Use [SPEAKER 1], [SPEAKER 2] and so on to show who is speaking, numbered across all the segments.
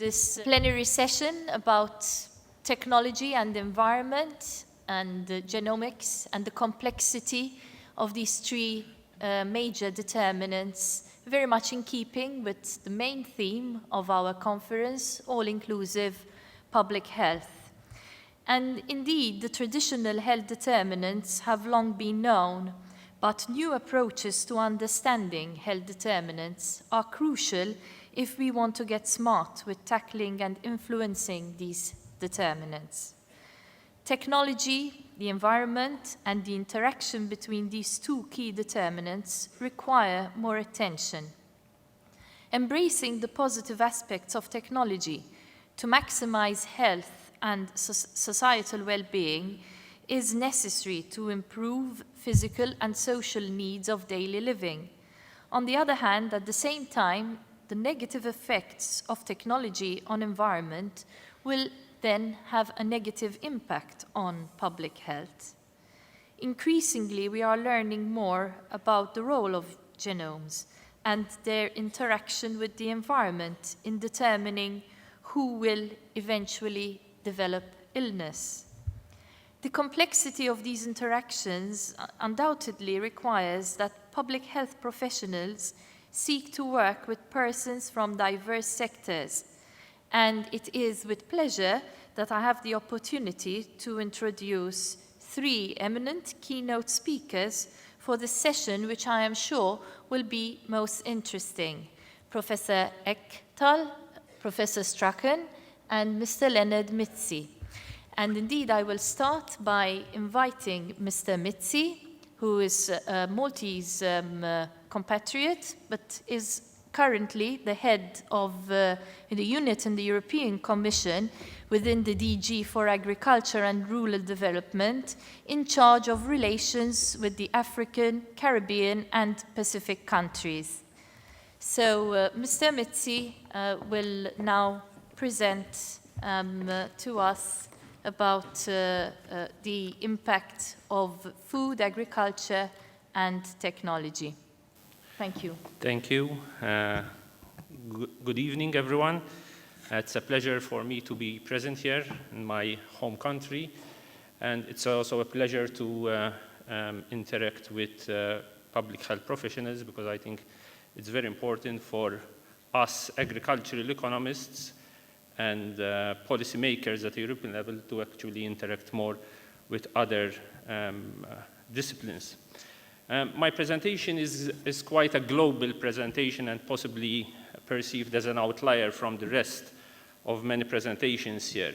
[SPEAKER 1] this plenary session about technology and environment and genomics and the complexity of these three major determinants, very much in keeping with the main theme of our conference, all-inclusive public health. And indeed, the traditional health determinants have long been known, but new approaches to understanding health determinants are crucial if we want to get smart with tackling and influencing these determinants. Technology, the environment, and the interaction between these two key determinants require more attention. Embracing the positive aspects of technology to maximize health and societal well-being is necessary to improve physical and social needs of daily living. On the other hand, at the same time, the negative effects of technology on environment will then have a negative impact on public health. Increasingly, we are learning more about the role of genomes and their interaction with the environment in determining who will eventually develop illness. The complexity of these interactions undoubtedly requires that public health professionals seek to work with persons from diverse sectors, and it is with pleasure that I have the opportunity to introduce three eminent keynote speakers for this session, which I am sure will be most interesting: Professor Ektal, Professor Strachan, and Mr. Leonard Mizzi. And indeed, I will start by inviting Mr. Mizzi, who is a Maltese compatriot, but is currently the head of the unit in the European Commission within the DG for Agriculture and Rural Development, in charge of relations with the African, Caribbean, and Pacific countries. So Mr. Mizzi will now present to us about the impact of food, agriculture, and technology. Thank you.
[SPEAKER 2] Thank you. Good evening, everyone. It's a pleasure for me to be present here in my home country, and it's also a pleasure to interact with public health professionals, because I think it's very important for us agricultural economists and policymakers at the European level to actually interact more with other disciplines. My presentation is quite a global presentation and possibly perceived as an outlier from the rest of many presentations here.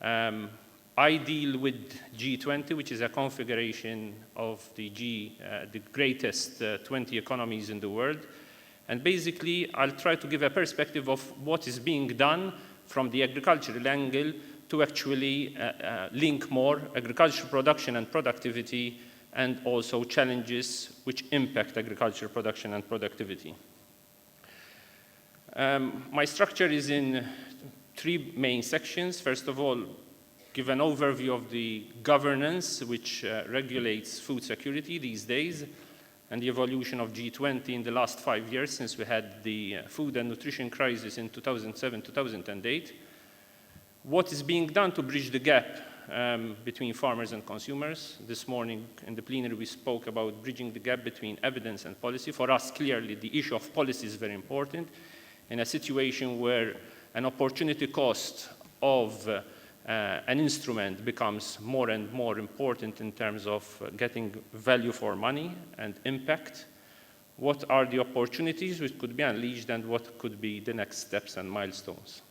[SPEAKER 2] I deal with G20, which is a configuration of the greatest 20 economies in the world. And basically, I'll try to give a perspective of what is being done from the agricultural angle to actually link more agricultural production and productivity, and also challenges which impact agricultural production and productivity. My structure is in three main sections. First of all, give an overview of the governance which regulates food security these days, and the evolution of G20 in the last 5 years since we had the food and nutrition crisis in 2007-2008. What is being done to bridge the gap between farmers and consumers? This morning in the plenary we spoke about bridging the gap between evidence and policy. For us, clearly, the issue of policy is very important in a situation where an opportunity cost of an instrument becomes more and more important in terms of getting value for money and impact. What are the opportunities which could be unleashed, and what could be the next steps and milestones?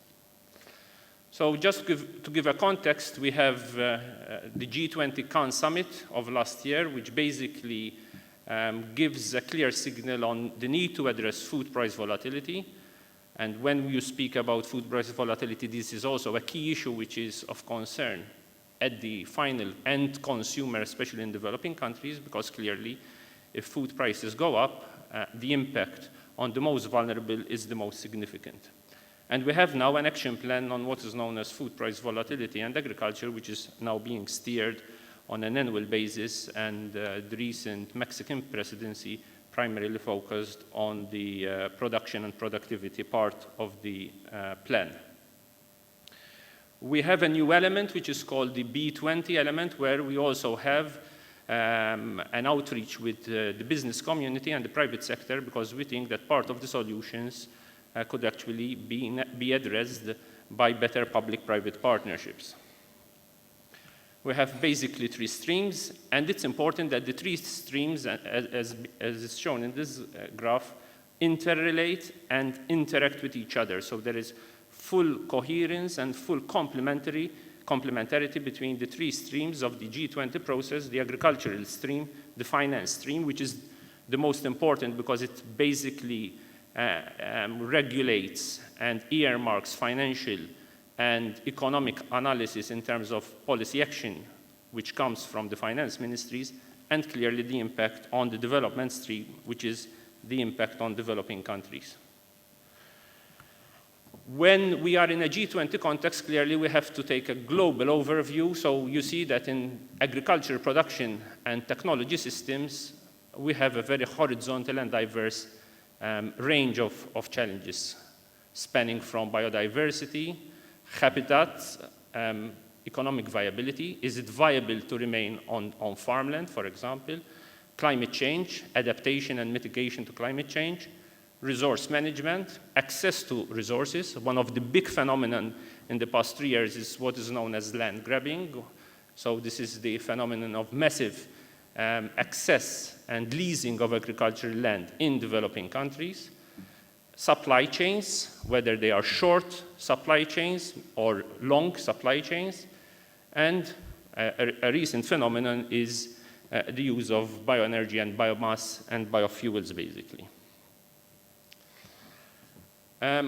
[SPEAKER 2] So just to give a context, we have the G20 Cannes Summit of last year, which basically gives a clear signal on the need to address food price volatility. And when you speak about food price volatility, this is also a key issue which is of concern at the final end consumer, especially in developing countries, because clearly if food prices go up, the impact on the most vulnerable is the most significant. And we have now an action plan on what is known as food price volatility and agriculture, which is now being steered on an annual basis, and the recent Mexican presidency primarily focused on the production and productivity part of the plan. We have a new element, which is called the B20 element, where we also have an outreach with the business community and the private sector, because we think that part of the solutions could actually be addressed by better public-private partnerships. We have basically 3 streams, and it's important that the 3 streams, as is shown in this graph, interrelate and interact with each other. So there is full coherence and full complementarity between the 3 streams of the G20 process: the agricultural stream, the finance stream, which is the most important because it basically regulates and earmarks financial and economic analysis in terms of policy action, which comes from the finance ministries, and clearly the impact on the development stream, which is the impact on developing countries. When we are in a G20 context, clearly we have to take a global overview. So you see that in agriculture production and technology systems, we have a very horizontal and diverse range of challenges, spanning from biodiversity, habitat, economic viability. Is it viable to remain on farmland, for example? Climate change, adaptation and mitigation to climate change, resource management, access to resources. One of the big phenomena in the past 3 years is what is known as land grabbing. So this is the phenomenon of massive access and leasing of agricultural land in developing countries. Supply chains, whether they are short supply chains or long supply chains. And a recent phenomenon is the use of bioenergy and biomass and biofuels, basically.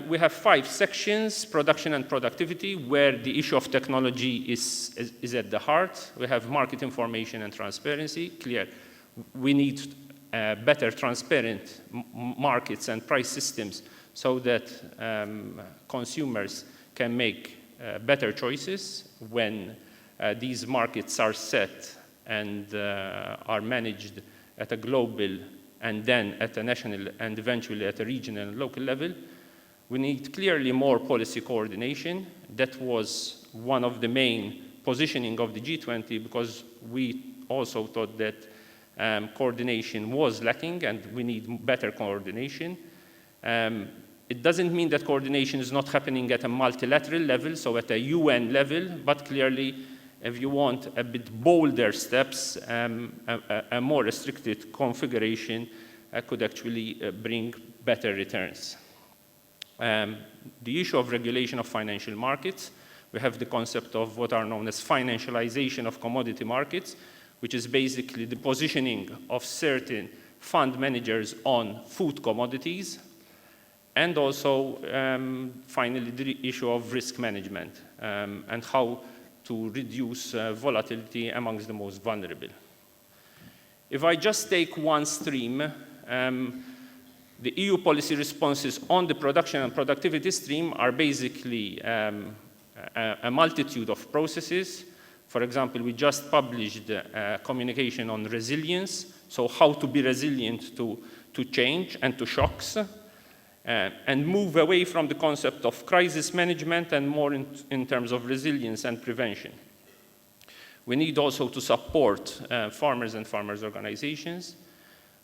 [SPEAKER 2] We have 5 sections: production and productivity, where the issue of technology is at the heart. We have market information and transparency. Clear, we need better transparent markets and price systems so that consumers can make better choices when these markets are set and are managed at a global and then at a national and eventually at a regional and local level. We need clearly more policy coordination. That was one of the main positioning of the G20, because we also thought that coordination was lacking and we need better coordination. It doesn't mean that coordination is not happening at a multilateral level, so at a UN level, but clearly if you want a bit bolder steps, a more restricted configuration could actually bring better returns. The issue of regulation of financial markets, we have the concept of what are known as financialization of commodity markets, which is basically the positioning of certain fund managers on food commodities, and also, finally, the issue of risk management and how to reduce volatility amongst the most vulnerable. If I just take one stream, the EU policy responses on the production and productivity stream are basically a multitude of processes. For example, we just published a communication on resilience, so how to be resilient to change and to shocks, and move away from the concept of crisis management and more in terms of resilience and prevention. We need also to support farmers and farmers' organizations.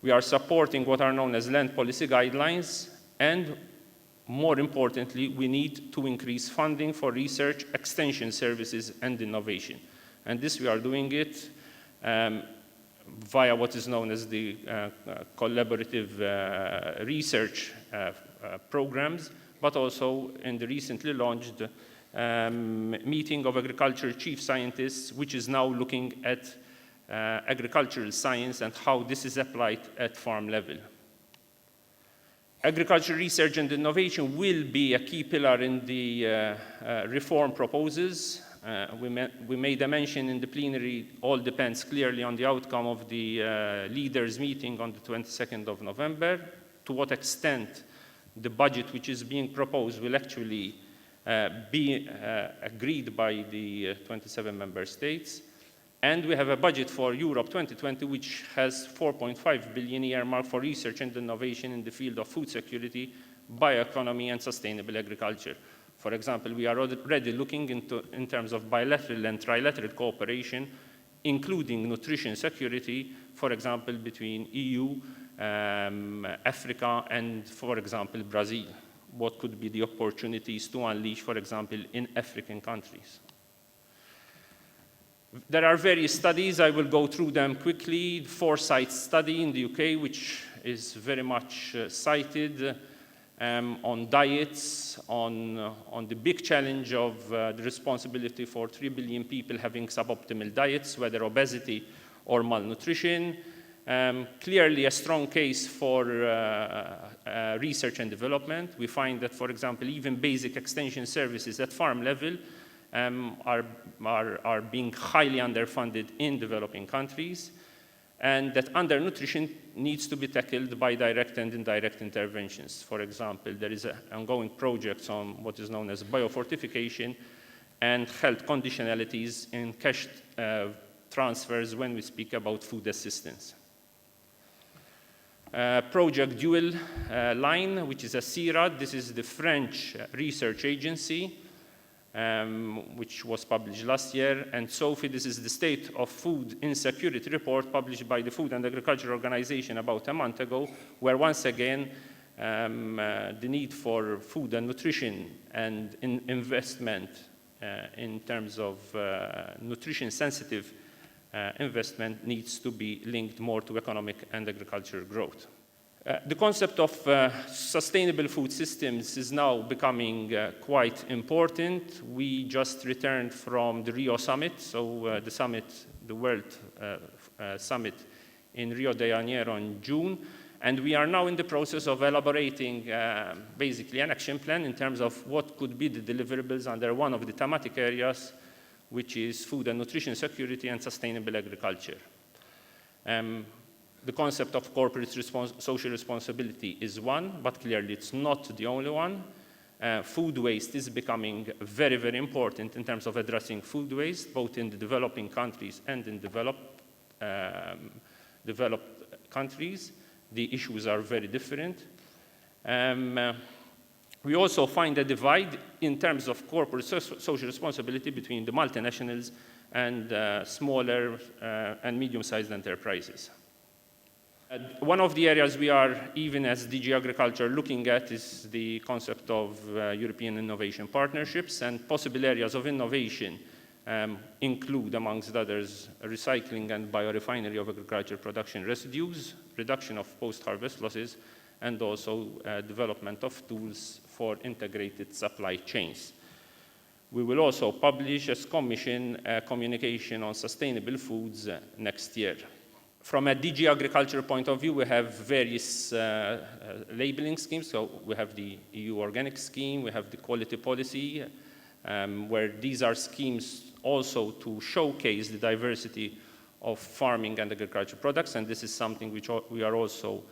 [SPEAKER 2] We are supporting what are known as land policy guidelines, and more importantly, we need to increase funding for research, extension services, and innovation. And this we are doing it via what is known as the collaborative research programs, but also in the recently launched meeting of agriculture chief scientists, which is now looking at agricultural science and how this is applied at farm level. Agricultural research and innovation will be a key pillar in the reform proposals. We made a mention in the plenary, all depends clearly on the outcome of the leaders' meeting on the 22nd of November, to what extent the budget which is being proposed will actually be agreed by the 27 member states. And we have a budget for Europe 2020, which has 4.5 billion earmarked for research and innovation in the field of food security, bioeconomy, and sustainable agriculture. For example, we are already looking in terms of bilateral and trilateral cooperation, including nutrition security, for example, between EU, Africa, and, for example, Brazil. What could be the opportunities to unleash, for example, in African countries? There are various studies. I will go through them quickly. The Foresight study in the UK, which is very much cited on diets, on the big challenge of the responsibility for 3 billion people having suboptimal diets, whether obesity or malnutrition. Clearly a strong case for research and development. We find that, for example, even basic extension services at farm level are being highly underfunded in developing countries, and that undernutrition needs to be tackled by direct and indirect interventions. For example, there is an ongoing project on what is known as biofortification and health conditionalities in cash transfers when we speak about food assistance. Project Dual Line, which is a CIRAD. This is the French research agency, which was published last year. And SOFI, this is the State of Food Insecurity report published by the Food and Agriculture Organization about a month ago, where once again the need for food and nutrition and investment in terms of nutrition-sensitive investment needs to be linked more to economic and agricultural growth. The concept of sustainable food systems is now becoming quite important. We just returned from the Rio Summit, so the World Summit in Rio de Janeiro in June, and we are now in the process of elaborating basically an action plan in terms of what could be the deliverables under one of the thematic areas, which is food and nutrition security and sustainable agriculture. The concept of corporate social responsibility is one, but clearly it's not the only one. Food waste is becoming very, very important in terms of addressing food waste, both in the developing countries and in developed countries. The issues are very different. We also find a divide in terms of corporate social responsibility between the multinationals and smaller and medium-sized enterprises. One of the areas we are, even as DG Agriculture, looking at is the concept of European innovation partnerships, and possible areas of innovation include, amongst others, recycling and biorefinery of agricultural production residues, reduction of post-harvest losses, and also development of tools for integrated supply chains. We will also publish, as Commission, a communication on sustainable foods next year. From a DG Agriculture point of view, we have various labeling schemes. So we have the EU Organic Scheme, we have the Quality Policy, where these are schemes also to showcase the diversity of farming and agriculture products, and this is something which we are also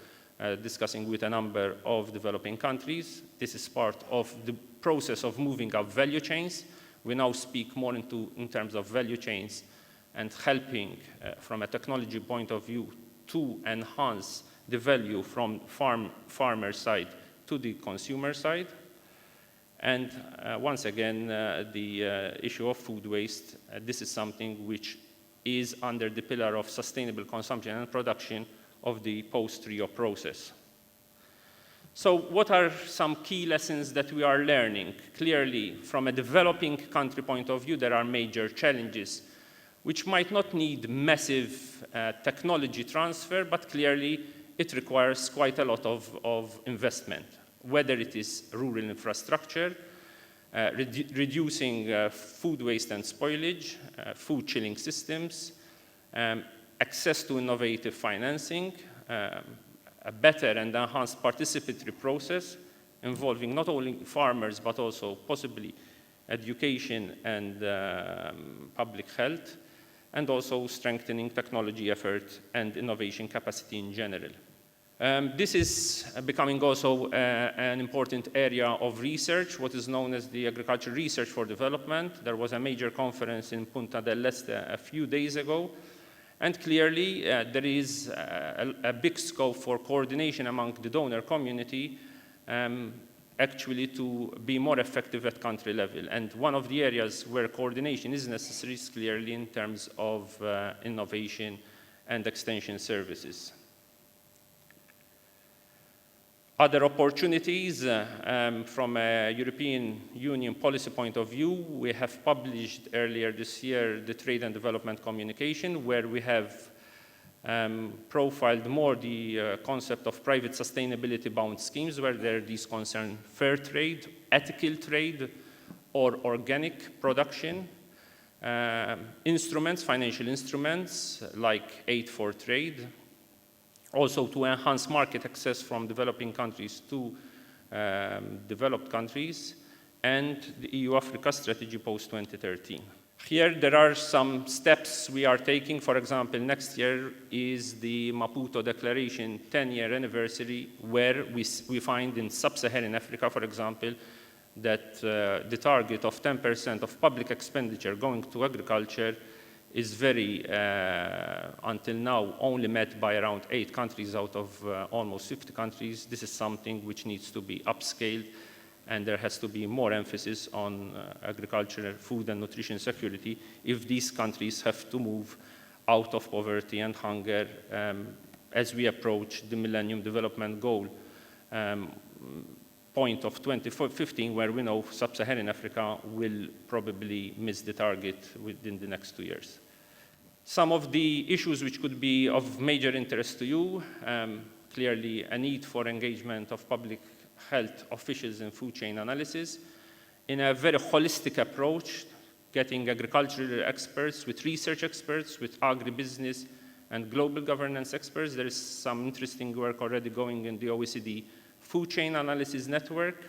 [SPEAKER 2] discussing with a number of developing countries. This is part of the process of moving up value chains. We now speak more in terms of value chains and helping from a technology point of view to enhance the value from farmer side to the consumer side. And once again, the issue of food waste, this is something which is under the pillar of sustainable consumption and production of the post-Rio process. So what are some key lessons that we are learning? Clearly, from a developing country point of view, there are major challenges which might not need massive technology transfer, but clearly it requires quite a lot of investment, whether it is rural infrastructure, reducing food waste and spoilage, food chilling systems, access to innovative financing, a better and enhanced participatory process involving not only farmers but also possibly education and public health, and also strengthening technology effort and innovation capacity in general. This is becoming also an important area of research, what is known as the Agriculture Research for Development. There was a major conference in Punta del Este a few days ago, and clearly there is a big scope for coordination among the donor community, actually to be more effective at country level. And one of the areas where coordination is necessary is clearly in terms of innovation and extension services. Other opportunities from a European Union policy point of view, we have published earlier this year the Trade and Development Communication, where we have profiled more the concept of private sustainability-bound schemes, where these concern fair trade, ethical trade, or organic production. Instruments, financial instruments, like aid for trade, also to enhance market access from developing countries to developed countries, and the EU-Africa strategy post-2013. Here, there are some steps we are taking. For example, next year is the Maputo Declaration 10-year anniversary, where we find in sub-Saharan Africa, for example, that the target of 10% of public expenditure going to agriculture is very, until now, only met by around 8 countries out of almost 50 countries. This is something which needs to be upscaled, and there has to be more emphasis on agricultural, food and nutrition security if these countries have to move out of poverty and hunger as we approach the Millennium Development Goal point of 2015, where we know sub-Saharan Africa will probably miss the target within the next 2 years. Some of the issues which could be of major interest to you, clearly a need for engagement of public health officials in food chain analysis in a very holistic approach, getting agricultural experts with research experts, with agribusiness and global governance experts. There is some interesting work already going in the OECD Food Chain Analysis Network.